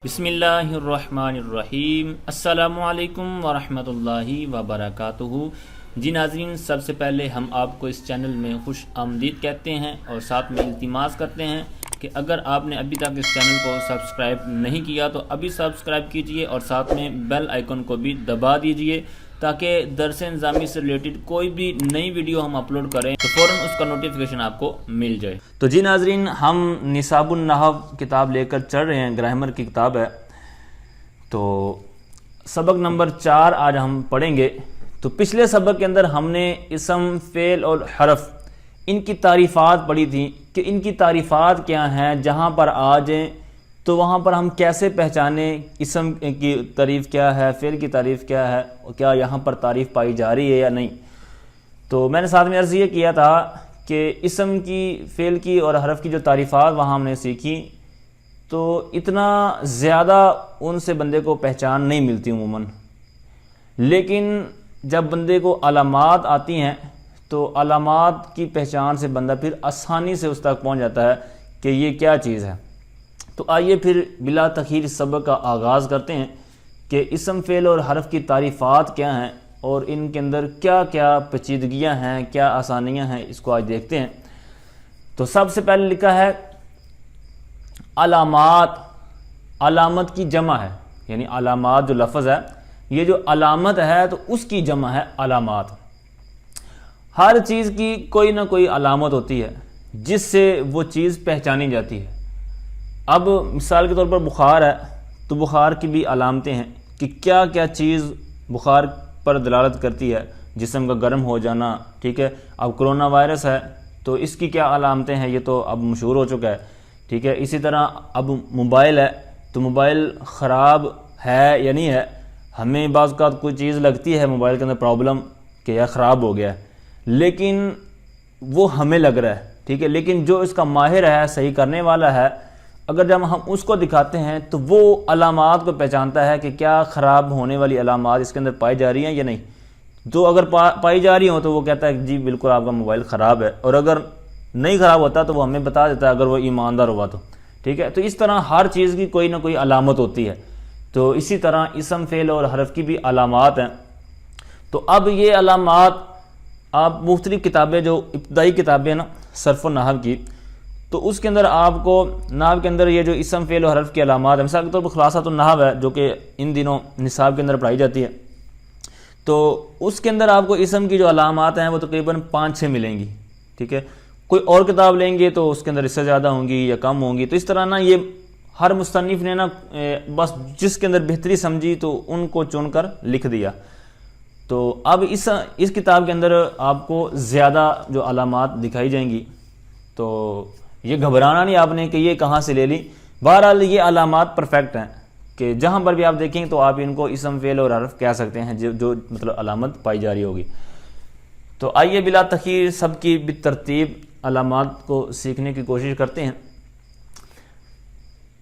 بسم اللہ الرحمن الرحیم۔ السلام علیکم ورحمۃ اللہ وبرکاتہ۔ جی ناظرین، سب سے پہلے ہم آپ کو اس چینل میں خوش آمدید کہتے ہیں اور ساتھ میں التماس کرتے ہیں کہ اگر آپ نے ابھی تک اس چینل کو سبسکرائب نہیں کیا تو ابھی سبسکرائب کیجئے اور ساتھ میں بیل آئیکن کو بھی دبا دیجئے تاکہ درس نظامی سے ریلیٹڈ کوئی بھی نئی ویڈیو ہم اپلوڈ کریں تو فوراً اس کا نوٹیفیکیشن آپ کو مل جائے۔ تو جی ناظرین، ہم نصاب النحو کتاب لے کر چل رہے ہیں، گرامر کی کتاب ہے۔ تو سبق نمبر 4 آج ہم پڑھیں گے۔ تو پچھلے سبق کے اندر ہم نے اسم، فعل اور حرف ان کی تعریفات پڑھی تھیں کہ ان کی تعریفات کیا ہیں، جہاں پر آ جائیں تو وہاں پر ہم کیسے پہچانیں اسم کی تعریف کیا ہے، فعل کی تعریف کیا ہے، کیا یہاں پر تعریف پائی جا رہی ہے یا نہیں۔ تو میں نے ساتھ میں عرض یہ کیا تھا کہ اسم کی، فعل کی اور حرف کی جو تعریفات وہاں ہم نے سیکھی تو اتنا زیادہ ان سے بندے کو پہچان نہیں ملتی عموماً، لیکن جب بندے کو علامات آتی ہیں تو علامات کی پہچان سے بندہ پھر آسانی سے اس تک پہنچ جاتا ہے کہ یہ کیا چیز ہے۔ تو آئیے پھر بلا تاخیر اس سبق کا آغاز کرتے ہیں کہ اسم، فعل اور حرف کی تعریفات کیا ہیں اور ان کے اندر کیا کیا پیچیدگیاں ہیں، کیا آسانیاں ہیں، اس کو آج دیکھتے ہیں۔ تو سب سے پہلے لکھا ہے علامات۔ علامت کی جمع ہے، یعنی علامات جو لفظ ہے، یہ جو علامت ہے تو اس کی جمع ہے علامات۔ ہر چیز کی کوئی نہ کوئی علامت ہوتی ہے جس سے وہ چیز پہچانی جاتی ہے۔ اب مثال کے طور پر بخار ہے تو بخار کی بھی علامتیں ہیں کہ کیا کیا چیز بخار پر دلالت کرتی ہے، جسم کا گرم ہو جانا، ٹھیک ہے۔ اب کرونا وائرس ہے تو اس کی کیا علامتیں ہیں، یہ تو اب مشہور ہو چکا ہے، ٹھیک ہے۔ اسی طرح اب موبائل ہے تو موبائل خراب ہے یا نہیں ہے، ہمیں بعض اوقات کوئی چیز لگتی ہے موبائل کے اندر پرابلم کہ یہ خراب ہو گیا ہے، لیکن وہ ہمیں لگ رہا ہے، ٹھیک ہے، لیکن جو اس کا ماہر ہے، صحیح کرنے والا ہے، اگر جب ہم اس کو دکھاتے ہیں تو وہ علامات کو پہچانتا ہے کہ کیا خراب ہونے والی علامات اس کے اندر پائی جا رہی ہیں یا نہیں۔ تو اگر پائی جا رہی ہوں تو وہ کہتا ہے جی بالکل آپ کا موبائل خراب ہے، اور اگر نہیں خراب ہوتا تو وہ ہمیں بتا دیتا ہے اگر وہ ایماندار ہوا تو، ٹھیک ہے۔ تو اس طرح ہر چیز کی کوئی نہ کوئی علامت ہوتی ہے، تو اسی طرح اسم، فعل اور حرف کی بھی علامات ہیں۔ تو اب یہ علامات آپ مختلف کتابیں، جو ابتدائی کتابیں نا صرف و نحو کی، تو اس کے اندر آپ کو نحو کے اندر یہ جو اسم، فعل اور حرف کی علامات ہیں، مثال کے طور پر خلاصۃ النحو ہے جو کہ ان دنوں نصاب کے اندر پڑھائی جاتی ہے، تو اس کے اندر آپ کو اسم کی جو علامات ہیں وہ تقریباً 5-6 ملیں گی، ٹھیک ہے۔ کوئی اور کتاب لیں گے تو اس کے اندر اس سے زیادہ ہوں گی یا کم ہوں گی۔ تو اس طرح نا یہ ہر مصنف نے نا بس جس کے اندر بہتری سمجھی تو ان کو چن کر لکھ دیا۔ تو اب اس کتاب کے اندر آپ کو زیادہ جو علامات دکھائی جائیں گی، تو یہ گھبرانا نہیں آپ نے کہ یہ کہاں سے لے لی۔ بہرحال یہ علامات پرفیکٹ ہیں کہ جہاں پر بھی آپ دیکھیں تو آپ ان کو اسم، فعل اور حرف کہہ سکتے ہیں جو مطلب علامت پائی جا رہی ہوگی۔ تو آئیے بلا تاخیر سب کی بالترتیب علامات کو سیکھنے کی کوشش کرتے ہیں۔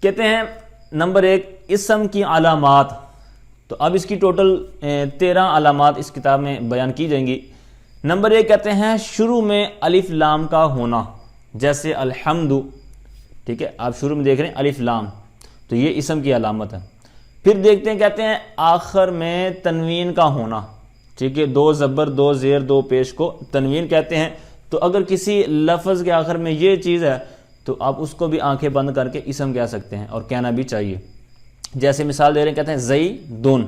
کہتے ہیں نمبر 1 اسم کی علامات۔ تو اب اس کی ٹوٹل 13 علامات اس کتاب میں بیان کی جائیں گی۔ نمبر 1 کہتے ہیں شروع میں الف لام کا ہونا، جیسے الحمد، ٹھیک ہے، آپ شروع میں دیکھ رہے ہیں الف لام، تو یہ اسم کی علامت ہے۔ پھر دیکھتے ہیں، کہتے ہیں آخر میں تنوین کا ہونا، ٹھیک ہے، 2 زبر 2 زیر 2 پیش کو تنوین کہتے ہیں۔ تو اگر کسی لفظ کے آخر میں یہ چیز ہے تو آپ اس کو بھی آنکھیں بند کر کے اسم کہہ سکتے ہیں اور کہنا بھی چاہیے۔ جیسے مثال دے رہے ہیں، کہتے ہیں زیدن،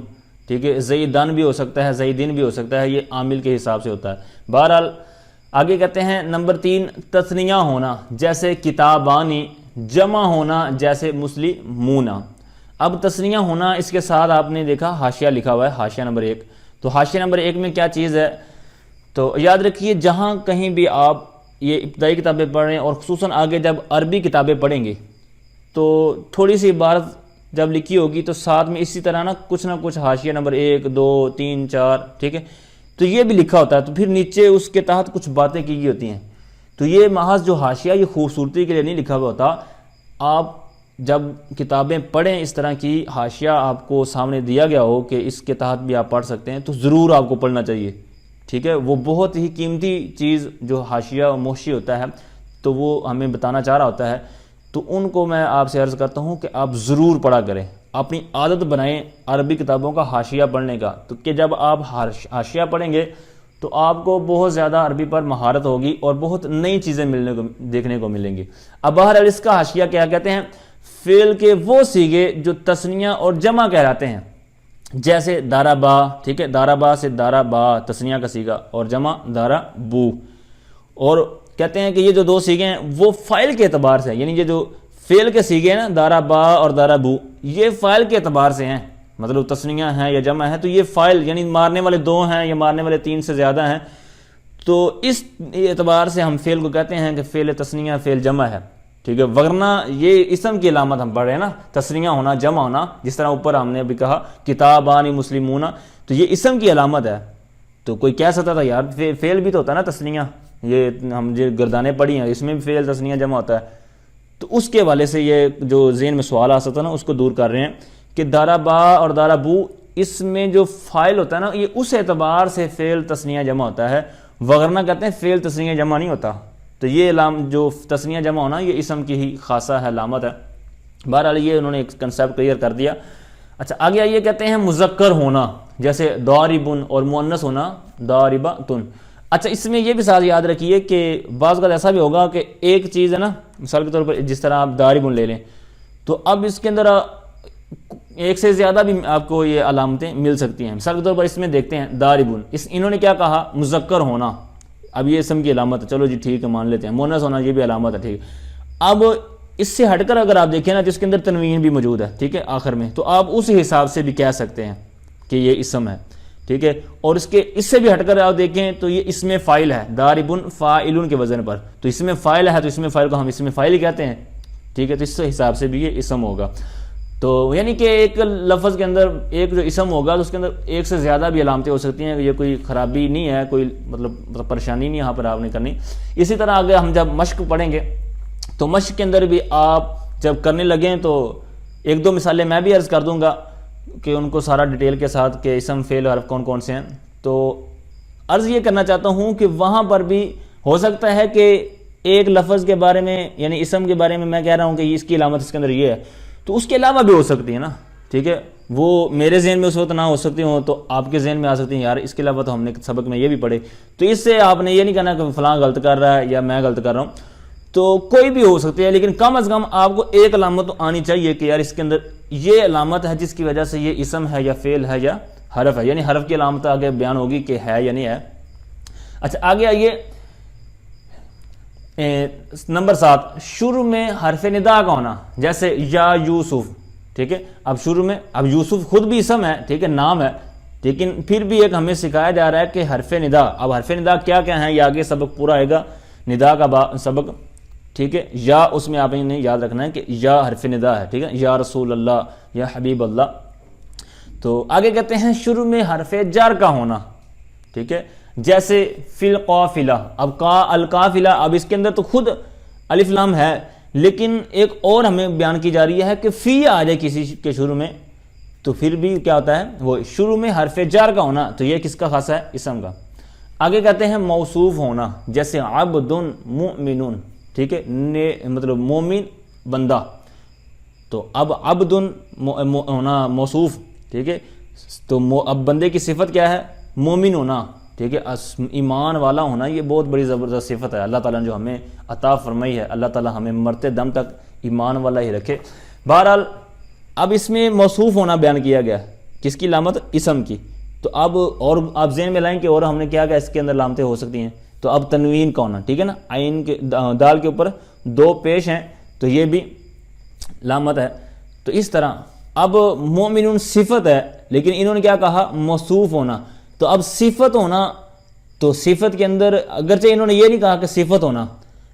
ٹھیک ہے، زیدن بھی ہو سکتا ہے، زیدن بھی ہو سکتا ہے، یہ عامل کے حساب سے ہوتا ہے۔ بہرحال آگے کہتے ہیں نمبر 3 تثنیہ ہونا، جیسے کتابانی، جمع ہونا جیسے مسلمون۔ اب تثنیہ ہونا، اس کے ساتھ آپ نے دیکھا حاشیہ لکھا ہوا ہے، حاشیہ نمبر 1۔ تو حاشیہ نمبر 1 میں کیا چیز ہے، تو یاد رکھیے جہاں کہیں بھی آپ یہ ابتدائی کتابیں پڑھ رہے ہیں اور خصوصاً آگے جب عربی کتابیں پڑھیں گے تو تھوڑی سی عبارت جب لکھی ہوگی تو ساتھ میں اسی طرح نا کچھ حاشیہ نمبر 1 2 3 4، ٹھیک ہے، تو یہ بھی لکھا ہوتا ہے، تو پھر نیچے اس کے تحت کچھ باتیں کی گئی ہوتی ہیں۔ تو یہ محض جو حاشیہ یہ خوبصورتی کے لیے نہیں لکھا ہوا ہوتا، آپ جب کتابیں پڑھیں اس طرح کی حاشیہ آپ کو سامنے دیا گیا ہو کہ اس کے تحت بھی آپ پڑھ سکتے ہیں تو ضرور آپ کو پڑھنا چاہیے، ٹھیک ہے۔ وہ بہت ہی قیمتی چیز جو حاشیہ موشی ہوتا ہے تو وہ ہمیں بتانا چاہ رہا ہوتا ہے، تو ان کو میں آپ سے عرض کرتا ہوں کہ آپ ضرور پڑھا کریں اپنی عادت بنائیں عربی کتابوں کا حاشیہ پڑھنے کا، تو کہ جب آپ حاشیہ پڑھیں گے تو آپ کو بہت زیادہ عربی پر مہارت ہوگی اور بہت نئی چیزیں دیکھنے کو ملیں گی۔ اب بہرحال اس کا حاشیہ کیا کہتے ہیں؟ فعل کے وہ صیغے جو تثنیہ اور جمع کہلاتے ہیں، جیسے دارابا، ٹھیک ہے، دارابا سے دارابا تثنیہ کا صیغہ اور جمع دارابو، اور کہتے ہیں کہ یہ جو دو صیغے ہیں وہ فاعل کے اعتبار سے، یعنی یہ جو فعل کے صیغے ہیں نا دارابا اور دارابو، یہ فاعل کے اعتبار سے ہیں، مطلب تثنیہ ہیں یا جمع ہے تو یہ فاعل یعنی مارنے والے دو ہیں یا مارنے والے تین سے زیادہ ہیں، تو اس اعتبار سے ہم فعل کو کہتے ہیں کہ فعل تثنیہ فعل جمع ہے، ٹھیک ہے۔ ورنہ یہ اسم کی علامت ہم پڑھ رہے ہیں نا، تثنیہ ہونا جمع ہونا، جس طرح اوپر ہم نے ابھی کہا کتابان مسلمون، تو یہ اسم کی علامت ہے۔ تو کوئی کہہ سکتا تھا یار فعل بھی تو ہوتا ہے نا تثنیہ، یہ ہم جو گردانے پڑھی ہیں اس میں بھی فعل تثنیہ جمع ہوتا ہے، تو اس کے حوالے سے یہ جو ذہن میں سوال آ سکتا ہے نا اس کو دور کر رہے ہیں کہ دارابا اور دارابو اس میں جو فاعل ہوتا ہے نا یہ اس اعتبار سے فعل تثنیہ جمع ہوتا ہے، وغیرہ کہتے ہیں فعل تثنیہ جمع نہیں ہوتا۔ تو یہ جو تثنیہ جمع ہونا یہ اسم کی ہی خاصہ ہے، علامت ہے۔ بہرحال یہ انہوں نے ایک کنسیپٹ کلیئر کر دیا۔ اچھا آگے یہ کہتے ہیں مذکر ہونا، جیسے داربن، اور مؤنث ہونا داربتن۔ اچھا اس میں یہ بھی ساتھ یاد رکھیے کہ بعض اوقات ایسا بھی ہوگا کہ ایک چیز ہے نا، مثال کے طور پر جس طرح آپ داربن لے لیں تو اب اس کے اندر ایک سے زیادہ بھی آپ کو یہ علامتیں مل سکتی ہیں۔ مثال کے طور پر اس میں دیکھتے ہیں داربن، انہوں نے کیا کہا؟ مذکر ہونا، اب یہ اسم کی علامت ہے، چلو جی ٹھیک ہے مان لیتے ہیں۔ مؤنث ہونا یہ بھی علامت ہے، ٹھیک ہے۔ اب اس سے ہٹ کر اگر آپ دیکھیں نا تو اس کے اندر تنوین بھی موجود ہے، ٹھیک ہے، آخر میں، تو آپ اس حساب سے بھی کہہ سکتے ہیں کہ یہ اسم ہے، ٹھیک ہے۔ اور اس سے بھی ہٹ کر آپ دیکھیں تو یہ اسم فاعل ہے، داربن فاعلن کے وزن پر، تو اسم فاعل ہے تو اسم فاعل کو ہم اسم فاعل ہی کہتے ہیں، ٹھیک ہے، تو اس حساب سے بھی یہ اسم ہوگا۔ تو یعنی کہ ایک لفظ کے اندر ایک جو اسم ہوگا تو اس کے اندر ایک سے زیادہ بھی علامتیں ہو سکتی ہیں، یہ کوئی خرابی نہیں ہے، کوئی مطلب پریشانی نہیں یہاں پر آپ نے کرنی۔ اسی طرح اگر ہم جب مشق پڑھیں گے تو مشق کے اندر بھی آپ جب کرنے لگیں تو ایک دو مثالیں میں بھی عرض کر دوں گا کہ ان کو سارا ڈیٹیل کے ساتھ کہ اسم فعل حرف کون کون سے ہیں۔ تو عرض یہ کرنا چاہتا ہوں کہ وہاں پر بھی ہو سکتا ہے کہ ایک لفظ کے بارے میں یعنی اسم کے بارے میں میں کہہ رہا ہوں کہ اس کی علامت اس کے اندر یہ ہے، تو اس کے علاوہ بھی ہو سکتی ہے نا، ٹھیک ہے، وہ میرے ذہن میں اس وقت نہ ہو سکتی ہوں تو آپ کے ذہن میں آ سکتی ہیں، یار اس کے علاوہ تو ہم نے سبق میں یہ بھی پڑھے، تو اس سے آپ نے یہ نہیں کہنا کہ فلاں غلط کر رہا ہے یا میں غلط کر رہا ہوں، تو کوئی بھی ہو سکتی ہے، لیکن کم از کم آپ کو ایک علامت تو آنی چاہیے کہ یار اس کے اندر یہ علامت ہے جس کی وجہ سے یہ اسم ہے یا فعل ہے یا حرف ہے، یعنی حرف کی علامت آگے بیان ہوگی کہ ہے یا نہیں ہے۔ اچھا آگے آئیے نمبر 7، شروع میں حرف ندا کا ہونا، جیسے یا یوسف، ٹھیک ہے۔ اب شروع میں اب یوسف خود بھی اسم ہے، ٹھیک ہے، نام ہے، لیکن پھر بھی ایک ہمیں سکھایا جا رہا ہے کہ حرف ندا، اب حرف ندا کیا کیا ہیں یہ آگے سبق پورا آئے گا، ندا کا سبق، ٹھیک ہے۔ یا اس میں آپ نے یاد رکھنا ہے کہ یا حرف ندا ہے، ٹھیک ہے، یا رسول اللہ یا حبیب اللہ۔ تو آگے کہتے ہیں شروع میں حرف جر کا ہونا، ٹھیک ہے، جیسے فی القافلہ، اب القافلہ، اب اس کے اندر تو خود الف لام ہے، لیکن ایک اور ہمیں بیان کی جا رہی ہے کہ فی آ جائے کسی کے شروع میں تو پھر بھی کیا ہوتا ہے، وہ شروع میں حرف جر کا ہونا، تو یہ کس کا خاصہ ہے؟ اسم کا۔ آگے کہتے ہیں موصوف ہونا، جیسے عبد مؤمن، ٹھیک ہے، مطلب مومن بندہ، تو اب عبد ہونا موصوف، ٹھیک ہے، تو اب بندے کی صفت کیا ہے؟ مومن ہونا، ٹھیک ہے، ایمان والا ہونا، یہ بہت بڑی زبردست صفت ہے اللہ تعالیٰ نے جو ہمیں عطا فرمائی ہے، اللہ تعالیٰ ہمیں مرتے دم تک ایمان والا ہی رکھے۔ بہرحال اب اس میں موصوف ہونا بیان کیا گیا، کس کی علامت؟ اسم کی۔ تو اب اور آپ ذہن میں لائیں کہ اور ہم نے کیا اس کے اندر علامتیں ہو سکتی ہیں، تو اب تنوین کا ہونا، ٹھیک ہے نا، عین کے دال کے اوپر دو پیش ہیں تو یہ بھی علامت ہے۔ تو اس طرح اب مومنون صفت ہے، لیکن انہوں نے کیا کہا؟ موصوف ہونا، تو اب صفت ہونا، تو صفت کے اندر اگرچہ انہوں نے یہ نہیں کہا کہ صفت ہونا،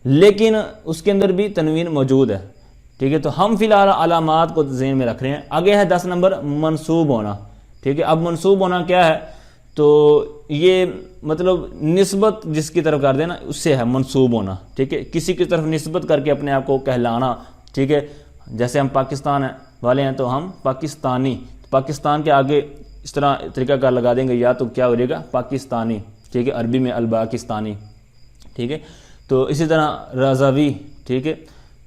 لیکن اس کے اندر بھی تنوین موجود ہے، ٹھیک ہے۔ تو ہم فی الحال علامات کو ذہن میں رکھ رہے ہیں۔ آگے ہے 10 نمبر منصوب ہونا، ٹھیک ہے۔ اب منصوب ہونا کیا ہے؟ تو یہ مطلب نسبت جس کی طرف کر دینا اس سے ہے منصوب ہونا، ٹھیک ہے، کسی کی طرف نسبت کر کے اپنے آپ کو کہلانا، ٹھیک ہے۔ جیسے ہم پاکستان والے ہیں تو ہم پاکستانی، پاکستان کے آگے اس طرح طریقہ کار لگا دیں گے یا تو کیا ہو جائے گا؟ پاکستانی، ٹھیک ہے، عربی میں الباکستانی، ٹھیک ہے۔ تو اسی طرح رضوی، ٹھیک ہے،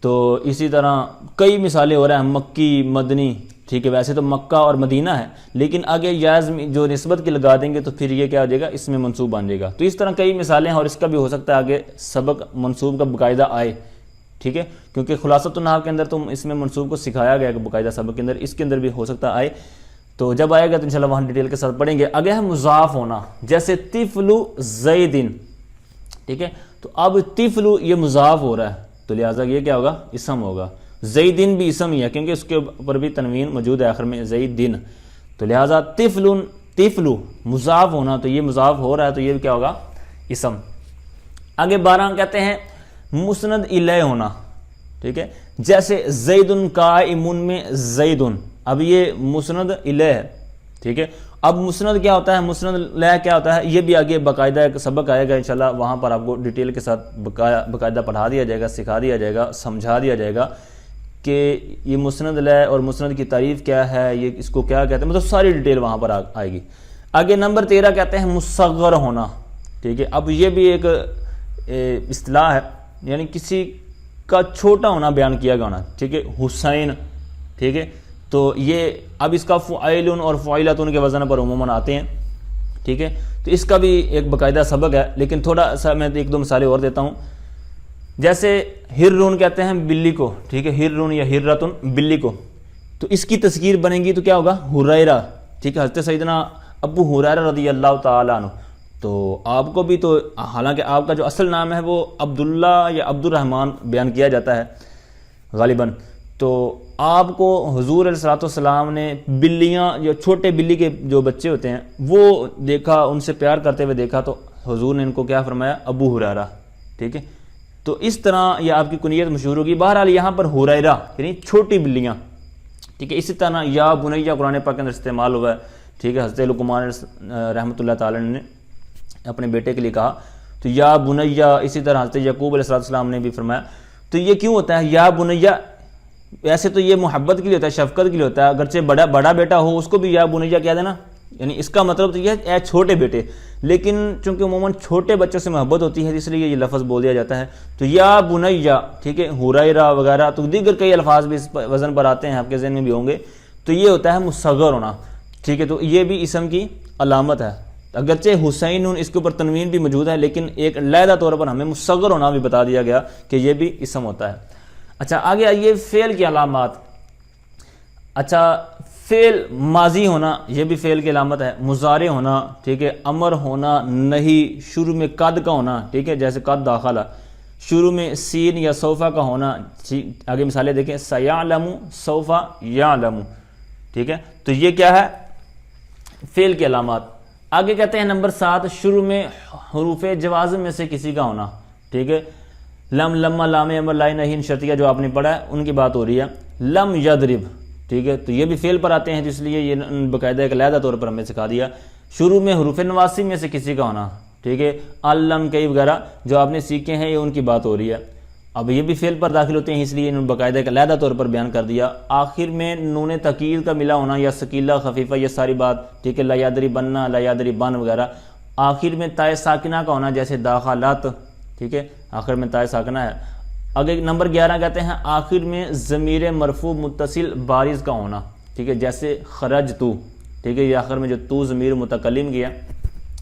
تو اسی طرح کئی مثالیں ہو رہا ہیں، مکی، مدنی، ٹھیک ہے، ویسے تو مکہ اور مدینہ ہے، لیکن آگے یاز جو نسبت کی لگا دیں گے تو پھر یہ کیا ہو جائے گا، اس میں منصوب بن جائے گا۔ تو اس طرح کئی مثالیں ہیں، اور اس کا بھی ہو سکتا ہے آگے سبق منصوب کا باقاعدہ آئے، ٹھیک ہے، کیونکہ خلاصۃ النحو کے اندر تو اس میں منصوب کو سکھایا گیا کہ باقاعدہ سبق کے اندر، اس کے اندر بھی ہو سکتا آئے، تو جب آئے گا تو انشاءاللہ وہاں ڈیٹیل کے ساتھ پڑھیں گے۔ آگے ہے مضاف ہونا، جیسے طفل زیدن، ٹھیک ہے، تو اب طفل یہ مضاف ہو رہا ہے تو لہٰذا یہ کیا ہوگا، اسم ہوگا۔ زیدن بھی اسم ہی ہے کیونکہ اس کے اوپر بھی تنوین موجود ہے آخر میں، زیدن، تو لہٰذا طفل مضاف ہونا، تو یہ مضاف ہو رہا ہے تو یہ کیا ہوگا، اسم۔ آگے 12 کہتے ہیں مسند الیہ ہونا، ٹھیک ہے، جیسے زیدن قائم میں زیدن، اب یہ مسند الیہ ہے، ٹھیک ہے۔ اب مسند کیا ہوتا ہے، مسند الیہ کیا ہوتا ہے، یہ بھی آگے باقاعدہ ایک سبق آئے گا انشاءاللہ، وہاں پر آپ کو ڈیٹیل کے ساتھ باقاعدہ پڑھا دیا جائے گا، سکھا دیا جائے گا، سمجھا دیا جائے گا کہ یہ مسند الیہ اور مسند کی تعریف کیا ہے، یہ اس کو کیا کہتے ہیں، مطلب ساری ڈیٹیل وہاں پر آئے گی۔ آگے نمبر 13 کہتے ہیں مصغر ہونا، ٹھیک ہے۔ اب یہ بھی ایک اصطلاح ہے، یعنی کسی کا چھوٹا ہونا بیان کیا گیا ہونا، ٹھیک ہے، حسین، ٹھیک ہے، تو یہ اب اس کا فعیل اور فعیلۃ کے وزن پر عموماً آتے ہیں، ٹھیک ہے، تو اس کا بھی ایک باقاعدہ سبق ہے، لیکن تھوڑا سا میں ایک دو مثالیں اور دیتا ہوں۔ جیسے ہررون کہتے ہیں بلی کو، ٹھیک ہے، ہررون یا ہررتن بلی کو، تو اس کی تذکیر بنے گی تو کیا ہوگا، ہریرہ، ٹھیک ہے، حضرت سیدنا ابو ہریرہ رضی اللہ تعالیٰ عنہ، تو آپ کو بھی تو حالانکہ آپ کا جو اصل نام ہے وہ عبداللہ یا عبد الرحمن بیان کیا جاتا ہے غالباً، تو آپ کو حضور علیہ الصلوۃ والسلام نے بلیاں یا چھوٹے بلی کے جو بچے ہوتے ہیں وہ دیکھا، ان سے پیار کرتے ہوئے دیکھا، تو حضور نے ان کو کیا فرمایا، ابو ہریرہ، یہ تو اس طرح یہ آپ کی کنیت مشہور ہوگی۔ بہرحال یہاں پر ہریرہ یعنی چھوٹی بلیاں، ٹھیک ہے، اسی طرح یا بنیہ قرآن پاک کے اندر استعمال ہوا ہے، ٹھیک ہے، حضرت لقمان رحمۃ اللہ تعالی نے اپنے بیٹے کے لیے کہا تو یا بنیہ، اسی طرح حضرت یعقوب علیہ السلام نے بھی فرمایا۔ تو یہ کیوں ہوتا ہے یا بنیہ، ویسے تو یہ محبت کے لیے ہوتا ہے، شفقت کے لیے ہوتا ہے، اگرچہ بڑا بیٹا ہو اس کو بھی یا بنیہ کہہ دینا، یعنی اس کا مطلب تو یہ ہے اے چھوٹے بیٹے، لیکن چونکہ عموماً چھوٹے بچوں سے محبت ہوتی ہے اس لیے یہ لفظ بول دیا جاتا ہے۔ تو یا بنیہ، ٹھیک ہے، ہریرہ وغیرہ، تو دیگر کئی الفاظ بھی اس وزن پر آتے ہیں، آپ کے ذہن میں بھی ہوں گے، تو یہ ہوتا ہے مصغر ہونا، ٹھیک ہے، تو یہ بھی اسم کی علامت ہے، اگرچہ حسین اس کے اوپر تنوین بھی موجود ہے، لیکن ایک علیحدہ طور پر ہمیں مصغر ہونا بھی بتا دیا گیا کہ یہ بھی اسم ہوتا ہے۔ اچھا آگے آئیے فعل کی علامات۔ اچھا فعل ماضی ہونا، یہ بھی فعل کی علامت ہے، مضارع ہونا، ٹھیک ہے، امر ہونا، نہی، شروع میں قد کا ہونا، ٹھیک ہے، جیسے قد داخلہ، شروع میں سین یا سوفا کا ہونا، آگے مثالیں دیکھیں، سیعلم، سوفا، یعلم، ٹھیک ہے، تو یہ کیا ہے، فعل کی علامات۔ آگے کہتے ہیں نمبر 7 شروع میں حروف جوازم میں سے کسی کا ہونا، ٹھیک ہے، لم، لما، لام امر، لا نہی، شرطیہ جو آپ نے پڑھا ہے ان کی بات ہو رہی ہے۔ لم یضرب، ٹھیک ہے، تو یہ بھی فعل پر آتے ہیں، تو اس لیے یہ باقاعدہ ایک علیحدہ طور پر ہمیں سکھا دیا۔ شروع میں حروف نواصب میں سے کسی کا ہونا، ٹھیک ہے، علم، کئی وغیرہ جو آپ نے سیکھے ہیں یہ ان کی بات ہو رہی ہے، اب یہ بھی فعل پر داخل ہوتے ہیں، اس لیے انہوں نے باقاعدہ ایک علیحدہ طور پر بیان کر دیا۔ آخر میں نون تقیر کا ملا ہونا یا ثقیلہ خفیفہ، یہ ساری بات، ٹھیک ہے، لا یضربن، لا یضربن وغیرہ۔ آخر میں تائے ساکنہ کا ہونا جیسے داخلات، ٹھیک ہے، آخر میں تائے ساکنہ ہے۔ آگے نمبر 11 کہتے ہیں آخر میں ضمیر مرفوع متصل بارز کا ہونا، ٹھیک ہے، جیسے خرجت، ٹھیک ہے، یہ آخر میں جو تو ضمیر متکلم کیا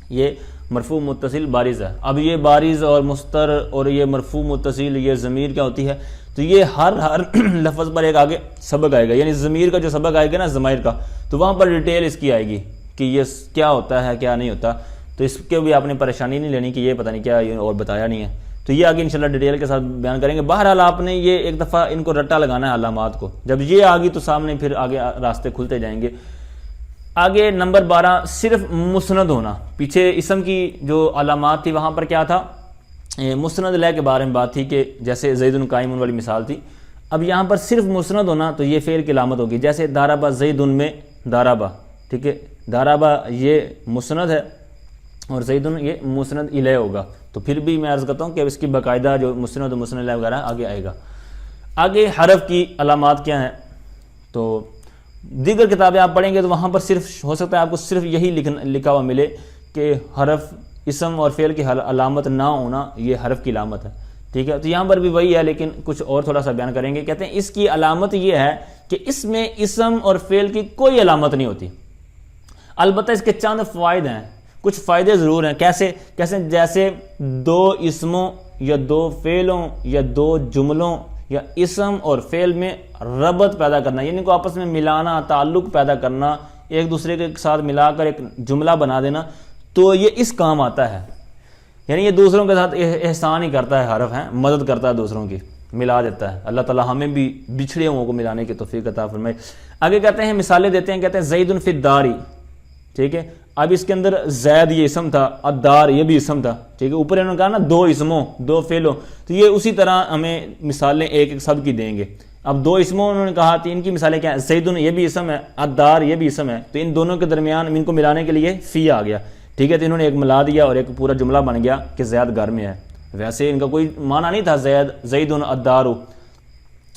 یہ مرفوع متصل بارز ہے۔ اب یہ بارز اور مستر اور یہ مرفوع متصل یہ ضمیر کیا ہوتی ہے، تو یہ ہر لفظ پر ایک آگے سبق آئے گا، یعنی ضمیر کا جو سبق آئے گا نا ضمائر کا، تو وہاں پر ڈیٹیل اس کی آئے گی کہ یہ کیا ہوتا ہے کیا نہیں ہوتا، تو اس کے بھی آپ نے پریشانی نہیں لینی کہ یہ پتہ نہیں کیا اور بتایا نہیں ہے، تو یہ آگے انشاءاللہ ڈیٹیل کے ساتھ بیان کریں گے۔ بہرحال آپ نے یہ ایک دفعہ ان کو رٹا لگانا ہے علامات کو، جب یہ آگی تو سامنے پھر آگے راستے کھلتے جائیں گے۔ آگے نمبر 12 صرف مسند ہونا، پیچھے اسم کی جو علامات تھی وہاں پر کیا تھا، مسند لے کے بارے میں بات تھی کہ جیسے زید قائم والی مثال تھی، اب یہاں پر صرف مسند ہونا تو یہ فعل کی علامت ہوگی، جیسے داربا زید میں داربا، ٹھیک ہے، داربا یہ مسند ہے اور زید یہ مسند الیہ ہوگا، تو پھر بھی میں عرض کرتا ہوں کہ اب اس کی باقاعدہ جو مسند و مسند الیہ وغیرہ آگے آئے گا۔ آگے حرف کی علامات کیا ہیں، تو دیگر کتابیں آپ پڑھیں گے تو وہاں پر صرف ہو سکتا ہے آپ کو صرف یہی لکھا ہوا ملے کہ حرف اسم اور فعل کی علامت نہ ہونا یہ حرف کی علامت ہے، ٹھیک ہے، تو یہاں پر بھی وہی ہے لیکن کچھ اور تھوڑا سا بیان کریں گے. کہتے ہیں اس کی علامت یہ ہے کہ اس میں اسم اور فعل کی کوئی علامت نہیں ہوتی. البتہ اس کے چند فوائد ہیں، کچھ فائدے ضرور ہیں. کیسے جیسے دو اسموں یا دو فعلوں یا دو جملوں یا اسم اور فعل میں ربط پیدا کرنا، یعنی کو آپس میں ملانا، تعلق پیدا کرنا، ایک دوسرے کے ساتھ ملا کر ایک جملہ بنا دینا، تو یہ اس کام آتا ہے. یعنی یہ دوسروں کے ساتھ احسان ہی کرتا ہے، حرف ہے، مدد کرتا ہے دوسروں کی، ملا دیتا ہے. اللہ تعالی ہمیں بھی بچھڑے ہوں کو ملانے کی توفیق عطا فرمائے. آگے کہتے ہیں مثالیں دیتے ہیں، کہتے ہیں زید فی الدار. ٹھیک ہے، اب اس کے اندر زید یہ اسم تھا، الدار یہ بھی اسم تھا. ٹھیک ہے، اوپر انہوں نے کہا نا دو اسموں دو فعلوں، تو یہ اسی طرح ہمیں مثالیں ایک ایک سب کی دیں گے. اب دو اسموں انہوں نے کہا تو ان کی مثالیں کیا ہیں؟ زید یہ بھی اسم ہے، الدار یہ بھی اسم ہے، تو ان دونوں کے درمیان ان کو ملانے کے لیے فی آ گیا. ٹھیک ہے، تو انہوں نے ایک ملا دیا اور ایک پورا جملہ بن گیا کہ زید گھر میں ہے. ویسے ان کا کوئی معنی نہیں تھا زید الدار،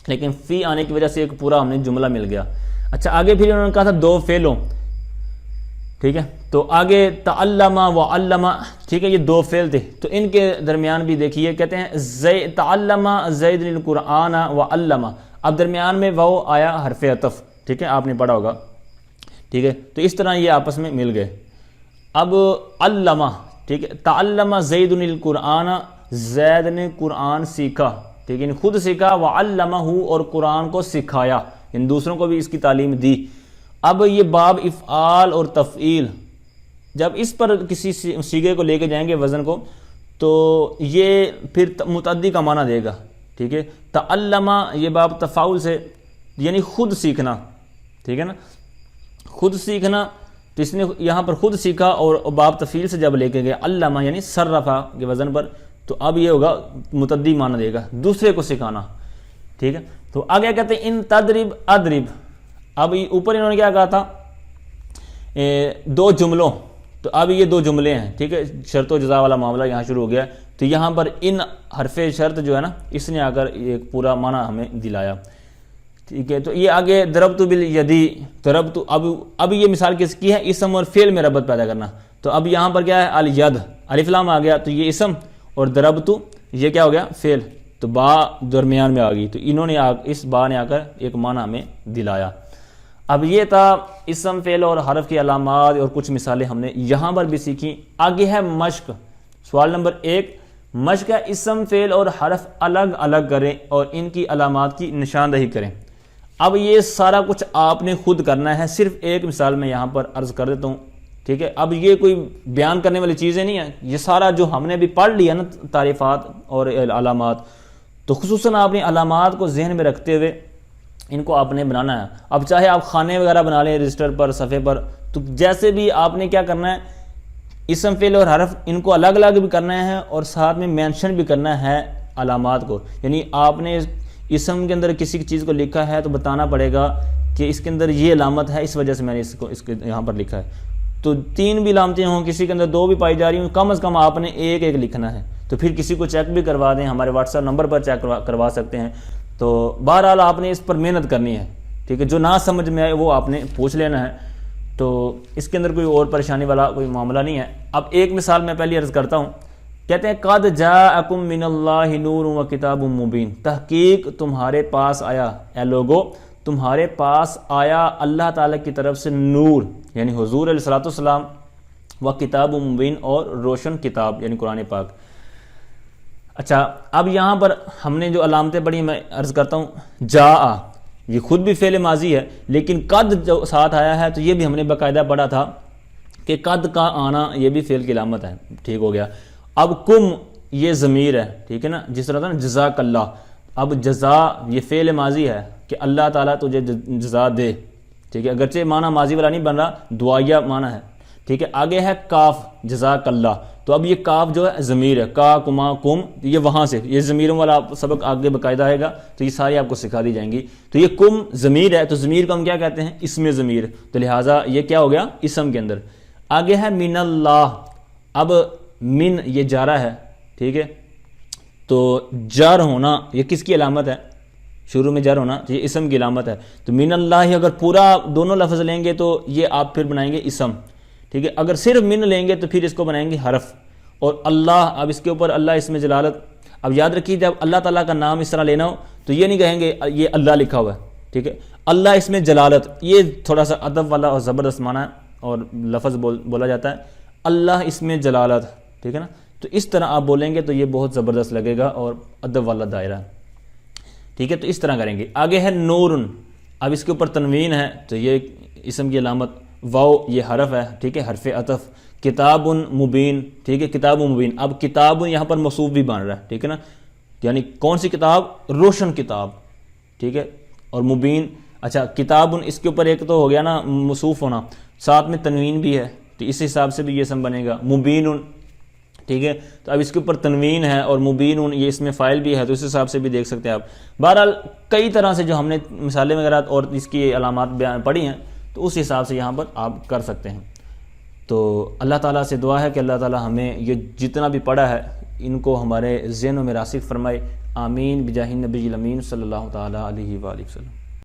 لیکن فی آنے کی وجہ سے ایک پورا ہم نے جملہ مل گیا. اچھا، آگے پھر انہوں نے کہا تھا دو فعلوں. ٹھیک ہے، تو آگے تعلم و علم. ٹھیک ہے، یہ دو فعل تھے، تو ان کے درمیان بھی دیکھیے، کہتے ہیں تعلم زید القرآن و علم. اب درمیان میں وہ آیا حرف عطف. ٹھیک ہے، آپ نے پڑھا ہوگا. ٹھیک ہے، تو اس طرح یہ آپس میں مل گئے. اب علمہ، ٹھیک ہے، تعلم زید القرآن، زید نے قرآن سیکھا. ٹھیک ہے، خود سیکھا، وعلمہ، اور قرآن کو سکھایا، ان دوسروں کو بھی اس کی تعلیم دی. اب یہ باب افعال اور تفعیل، جب اس پر کسی صیغے کو لے کے جائیں گے وزن کو، تو یہ پھر متعدی کا معنی دے گا. ٹھیک ہے، تعلمہ یہ باب تفاعل سے، یعنی خود سیکھنا. ٹھیک ہے نا، خود سیکھنا، تو اس نے یہاں پر خود سیکھا، اور باب تفعیل سے جب لے کے گئے علامہ یعنی صرفہ کے وزن پر، تو اب یہ ہوگا متعدی معنی دے گا، دوسرے کو سکھانا. ٹھیک ہے، تو آگے کہتے ہیں ان تدرب ادرب. اب اوپر انہوں نے کیا کہا تھا؟ دو جملوں، تو اب یہ دو جملے ہیں. ٹھیک ہے، شرط و جزا والا معاملہ یہاں شروع ہو گیا. تو یہاں پر ان حرف شرط جو ہے نا، اس نے آ کر ایک پورا معنی ہمیں دلایا. ٹھیک ہے، تو یہ آگے ضربت بالیدی، ضربت، اب یہ مثال کس کی ہے؟ اسم اور فعل میں ربط پیدا کرنا. تو اب یہاں پر کیا ہے؟ الید، الف لام آ گیا، تو یہ اسم، اور ضربت یہ کیا ہو گیا؟ فعل. تو با درمیان میں آ گئی، تو انہوں نے اس با نے آ کر ایک معنی ہمیں دلایا. اب یہ تھا اسم، فعل اور حرف کی علامات، اور کچھ مثالیں ہم نے یہاں پر بھی سیکھی. آگے ہے مشق. سوال نمبر 1، مشق ہے اسم، فعل اور حرف الگ الگ کریں اور ان کی علامات کی نشاندہی کریں. اب یہ سارا کچھ آپ نے خود کرنا ہے. صرف ایک مثال میں یہاں پر عرض کر دیتا ہوں. ٹھیک ہے، اب یہ کوئی بیان کرنے والی چیزیں نہیں ہیں، یہ سارا جو ہم نے ابھی پڑھ لیا نا تعریفات اور علامات، تو خصوصاً آپ نے علامات کو ذہن میں رکھتے ہوئے ان کو آپ نے بنانا ہے. اب چاہے آپ خانے وغیرہ بنا لیں رجسٹر پر، صفحے پر، تو جیسے بھی آپ نے کیا کرنا ہے، اسم، فعل اور حرف ان کو الگ الگ بھی کرنا ہے، اور ساتھ میں مینشن بھی کرنا ہے علامات کو. یعنی آپ نے اسم کے اندر کسی چیز کو لکھا ہے تو بتانا پڑے گا کہ اس کے اندر یہ علامت ہے، اس وجہ سے میں نے اس کے یہاں پر لکھا ہے. تو 3 بھی علامتیں ہوں، کسی کے اندر 2 بھی پائی جا رہی ہوں، کم از کم آپ نے ایک ایک لکھنا ہے. تو پھر کسی کو چیک بھی کروا دیں، ہمارے واٹس ایپ نمبر پر چیک کروا سکتے ہیں. تو بہرحال آپ نے اس پر محنت کرنی ہے. ٹھیک ہے، جو نہ سمجھ میں آئے وہ آپ نے پوچھ لینا ہے. تو اس کے اندر کوئی اور پریشانی والا کوئی معاملہ نہیں ہے. اب ایک مثال میں پہلی عرض کرتا ہوں. کہتے ہیں قد جاءکم من اللہ نور و کتاب مبین. تحقیق تمہارے پاس آیا، اے لوگو تمہارے پاس آیا اللہ تعالیٰ کی طرف سے نور، یعنی حضور علیہ الصلوۃ والسلام، و کتاب مبین، اور روشن کتاب یعنی قرآن پاک. اچھا، اب یہاں پر ہم نے جو علامتیں پڑھی میں عرض کرتا ہوں. جاء یہ خود بھی فعل ماضی ہے، لیکن قد جو ساتھ آیا ہے تو یہ بھی ہم نے باقاعدہ پڑھا تھا کہ قد کا آنا یہ بھی فعل کی علامت ہے. ٹھیک ہو گیا. اب کم یہ ضمیر ہے، ٹھیک ہے نا، جس طرح تھا نا جزاک اللہ. اب جزا یہ فعل ماضی ہے کہ اللہ تعالیٰ تجھے جزا دے. ٹھیک ہے، اگرچہ معنی ماضی والا نہیں بن رہا، دعائیہ معنی ہے. ٹھیک ہے، آگے ہے کاف، جزاک اللہ. تو اب یہ کاف جو ہے ضمیر ہے، کا کما کم، یہ وہاں سے یہ ضمیروں والا سبق آگے باقاعدہ آئے گا، تو یہ ساری آپ کو سکھا دی جائیں گی. تو یہ کم ضمیر ہے، تو ضمیر کو ہم کیا کہتے ہیں؟ اسم ضمیر. تو لہٰذا یہ کیا ہو گیا؟ اسم کے اندر. آگے ہے من اللہ. اب من یہ جارہ ہے، ٹھیک ہے، تو جار ہونا یہ کس کی علامت ہے؟ شروع میں جار ہونا، تو یہ اسم کی علامت ہے. تو من اللہ اگر پورا دونوں لفظ لیں گے تو یہ آپ پھر بنائیں گے اسم. ٹھیک ہے، اگر صرف من لیں گے تو پھر اس کو بنائیں گے حرف. اور اللہ، اب اس کے اوپر اللہ اسم جلالت، اب یاد رکھیے جب اللہ تعالیٰ کا نام اس طرح لینا ہو تو یہ نہیں کہیں گے یہ اللہ لکھا ہوا ہے، ٹھیک ہے، اللہ اس میں جلالت، یہ تھوڑا سا ادب والا اور زبردست معنی ہے اور لفظ بولا جاتا ہے، اللہ اس میں جلالت، ٹھیک ہے نا، تو اس طرح آپ بولیں گے تو یہ بہت زبردست لگے گا اور ادب والا دائرہ، ٹھیک ہے، تو اس طرح کریں گے۔ آگے ہے نورن، اب اس کے اوپر تنوین ہے تو یہ اسم کی علامت، واو یہ حرف ہے، ٹھیک ہے، حرف عطف، کتاب مبین، ٹھیک ہے، کتاب مبین، اب کتاب یہاں پر موصوف بھی بن رہا ہے، ٹھیک ہے نا، یعنی کون سی کتاب؟ روشن کتاب، ٹھیک ہے، اور مبین، اچھا کتاب اس کے اوپر ایک تو ہو گیا نا موصوف ہونا، ساتھ میں تنوین بھی ہے تو اس حساب سے بھی یہ اسم بنے گا مبین، ٹھیک ہے، تو اب اس کے اوپر تنوین ہے اور مبین یہ اس میں فاعل بھی ہے تو اس حساب سے بھی دیکھ سکتے ہیں آپ۔ بہرحال کئی طرح سے جو ہم نے مثالیں وغیرہ اور اس کی علامات بیان پڑھی ہیں تو اس حساب سے یہاں پر آپ کر سکتے ہیں۔ تو اللہ تعالیٰ سے دعا ہے کہ اللہ تعالیٰ ہمیں یہ جتنا بھی پڑھا ہے ان کو ہمارے ذہنوں میں راسخ فرمائے، آمین بجاہ النبی الامین صلی اللہ تعالیٰ علیہ وآلہ وسلم۔